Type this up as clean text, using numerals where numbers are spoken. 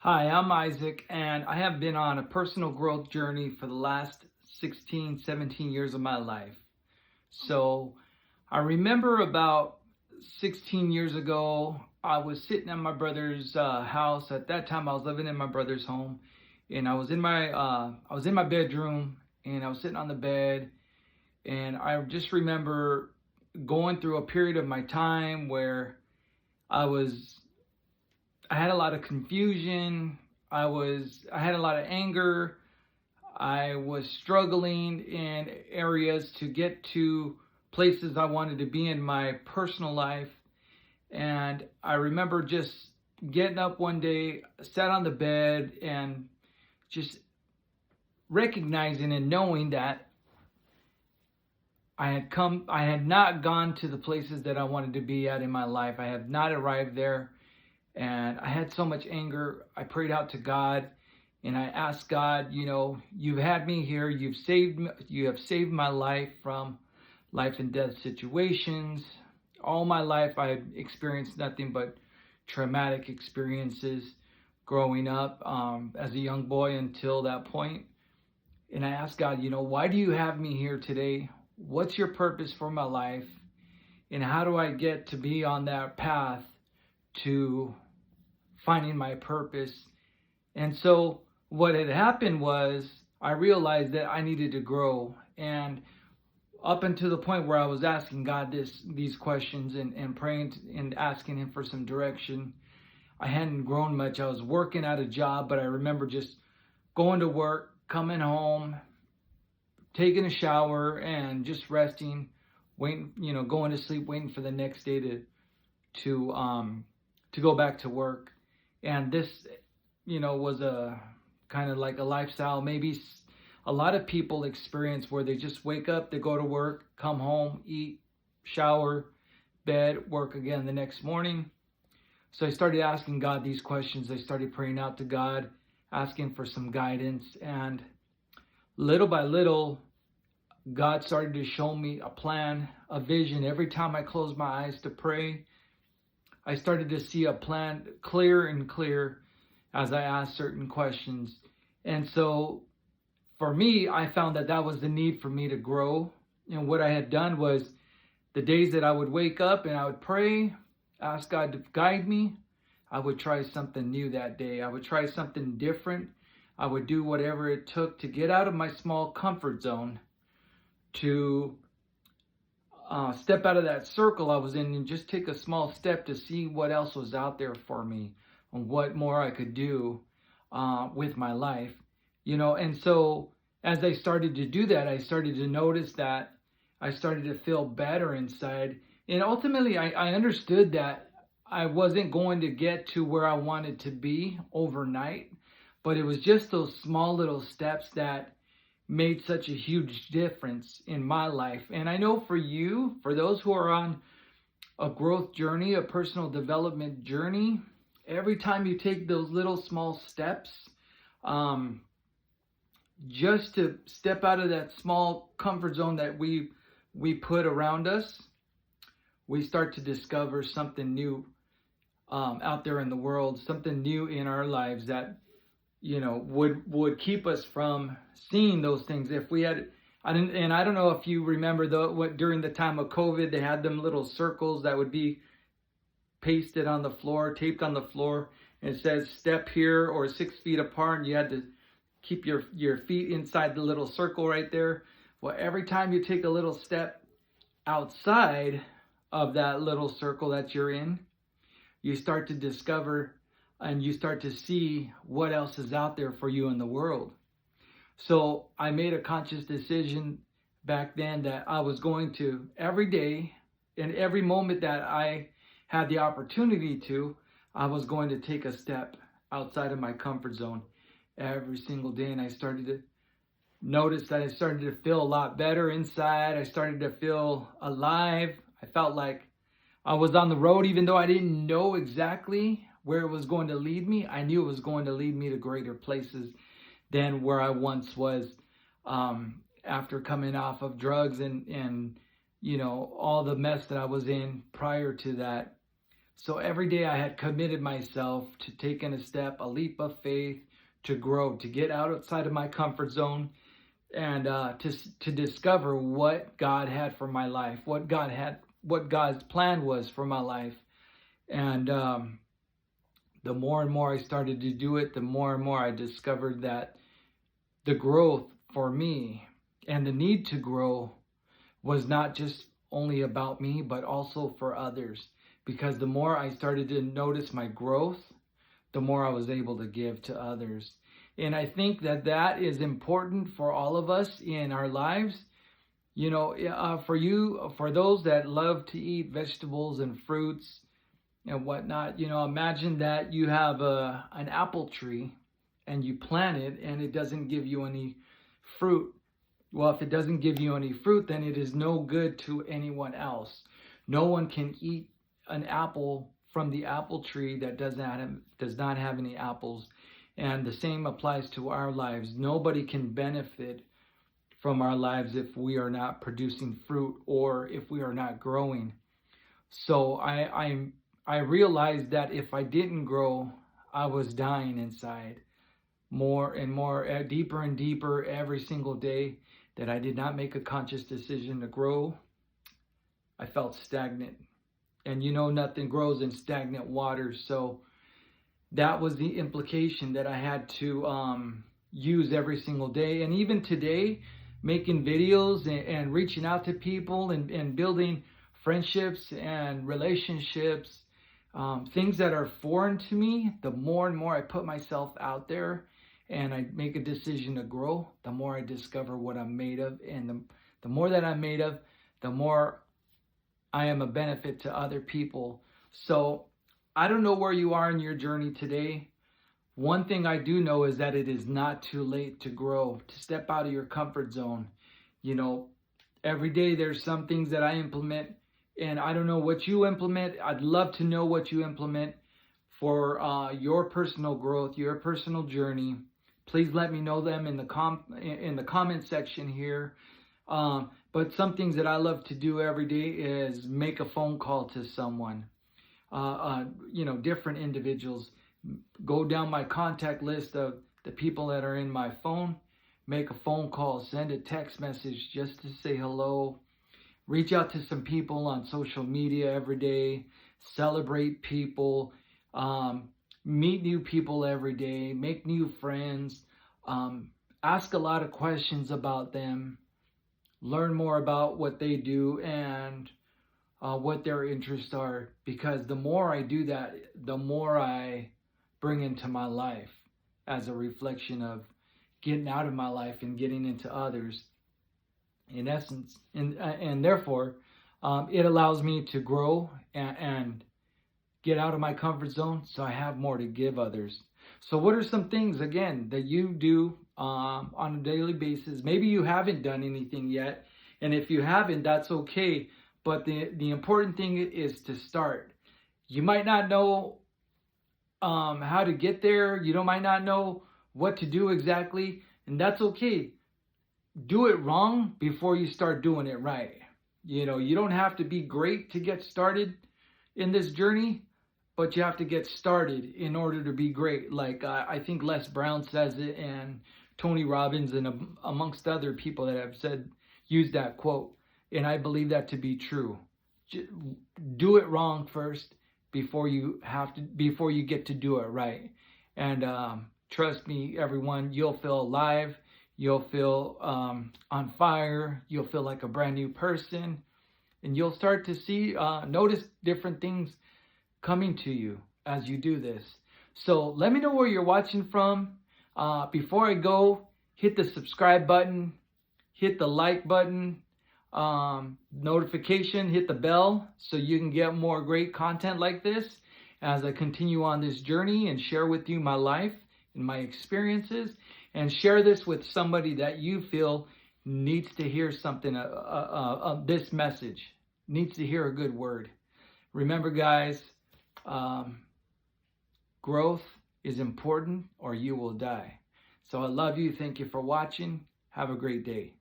Hi, I'm Isaac, and I have been on a personal growth journey for the last 16, 17 years of my life. So I remember about 16 years ago, I was sitting at my brother's house. At that time, I was living in my brother's home, and I was in my bedroom, and I was sitting on the bed, and I just remember going through a period of my time where I was I had a lot of confusion. I had a lot of anger. I was struggling in areas to get to places I wanted to be in my personal life. And I remember just getting up one day, sat on the bed, and just recognizing and knowing that I had not gone to the places that I wanted to be at in my life. I had not arrived there, and I had so much anger. I prayed out to God, and I asked God, you've had me here. You have saved my life from life and death situations. All my life, I had experienced nothing but traumatic experiences growing up as a young boy until that point. And I asked God, why do you have me here today? What's your purpose for my life? And how do I get to be on that path to finding my purpose? And so what had happened was I realized that I needed to grow. And up until the point where I was asking God these questions and praying and asking him for some direction, I hadn't grown much. I was working at a job, but I remember just going to work, coming home, taking a shower, and just resting, waiting, going to sleep, waiting for the next day to go back to work. And this, was a kind of like a lifestyle maybe a lot of people experience, where they just wake up, they go to work, come home, eat, shower, bed, work again the next morning. So I started asking God these questions. I started praying out to God, asking for some guidance, and little by little, God started to show me a plan, a vision. Every time I closed my eyes to pray, I started to see a plan clear and clear as I asked certain questions. And so for me, I found that was the need for me to grow. And what I had done was, the days that I would wake up and I would pray, ask God to guide me, I would try something new that day. I would try something different. I would do whatever it took to get out of my small comfort zone, to step out of that circle I was in and just take a small step to see what else was out there for me and what more I could do with my life. And so as I started to do that, I started to notice that I started to feel better inside. And ultimately, I understood that I wasn't going to get to where I wanted to be overnight, but it was just those small little steps that made such a huge difference in my life. And I know for you, for those who are on a growth journey, a personal development journey, every time you take those little small steps, just to step out of that small comfort zone that we put around us, we start to discover something new out there in the world, something new in our lives that would keep us from seeing those things. If we had, I don't know if you remember what during the time of COVID, they had them little circles that would be pasted on the floor, taped on the floor, and it says step here or 6 feet apart, and you had to keep your feet inside the little circle right there. Well, every time you take a little step outside of that little circle that you're in, you start to discover and you start to see what else is out there for you in the world. So I made a conscious decision back then that I was going to, every day and every moment that I had the opportunity to, I was going to take a step outside of my comfort zone every single day. And I started to notice that I started to feel a lot better inside. I started to feel alive. I felt like I was on the road, even though I didn't know exactly where it was going to lead me. I knew it was going to lead me to greater places than where I once was, after coming off of drugs and all the mess that I was in prior to that. So every day I had committed myself to taking a step, a leap of faith, to grow, to get outside of my comfort zone, and to discover what God had for my life, what God's plan was for my life. And the more and more I started to do it, the more and more I discovered that the growth for me and the need to grow was not just only about me, but also for others. Because the more I started to notice my growth, the more I was able to give to others. And I think that that is important for all of us in our lives. You know, for those that love to eat vegetables and fruits and whatnot, you know, imagine that you have an apple tree and you plant it and it doesn't give you any fruit. Well, if it doesn't give you any fruit, then it is no good to anyone else. No one can eat an apple from the apple tree that does not have any apples. And the same applies to our lives. Nobody can benefit from our lives if we are not producing fruit or if we are not growing. So I realized that if I didn't grow, I was dying inside more and more, deeper and deeper every single day, that I did not make a conscious decision to grow. I felt stagnant. And you know, nothing grows in stagnant water. So that was the implication that I had to use every single day. And even today, making videos and reaching out to people and building friendships and relationships, things that are foreign to me, the more and more I put myself out there and I make a decision to grow, the more I discover what I'm made of. And the more that I'm made of, the more I am a benefit to other people. So I don't know where you are in your journey today. One thing I do know is that it is not too late to grow, to step out of your comfort zone. You know, every day there's some things that I implement, and I don't know what you implement. I'd love to know what you implement for your personal growth, your personal journey. Please let me know them in the comment section here. But some things that I love to do every day is make a phone call to someone, you know, different individuals. Go down my contact list of the people that are in my phone, make a phone call, send a text message just to say hello, reach out to some people on social media every day, celebrate people, meet new people every day, make new friends, ask a lot of questions about them, learn more about what they do and what their interests are. Because the more I do that, the more I bring into my life as a reflection of getting out of my life and getting into others, in essence. And therefore, it allows me to grow and get out of my comfort zone, so I have more to give others. So what are some things, again, that you do on a daily basis? Maybe you haven't done anything yet, and if you haven't, that's okay. But the important thing is to start. You might not know how to get there. You might not know what to do exactly, and that's okay. Do it wrong before you start doing it right. You know, you don't have to be great to get started in this journey, but you have to get started in order to be great. Like I think Les Brown says it, and Tony Robbins, and amongst other people that have used that quote. And I believe that to be true. Do it wrong first before you get to do it right. And trust me, everyone, you'll feel alive. You'll feel on fire. You'll feel like a brand new person. And you'll start to notice different things coming to you as you do this. So let me know where you're watching from. Before I go, hit the subscribe button, hit the like button, notification, hit the bell so you can get more great content like this as I continue on this journey and share with you my life and my experiences, and share this with somebody that you feel needs to hear something, this message, needs to hear a good word. Remember, guys, growth is important or you will die. So I love you. Thank you for watching. Have a great day.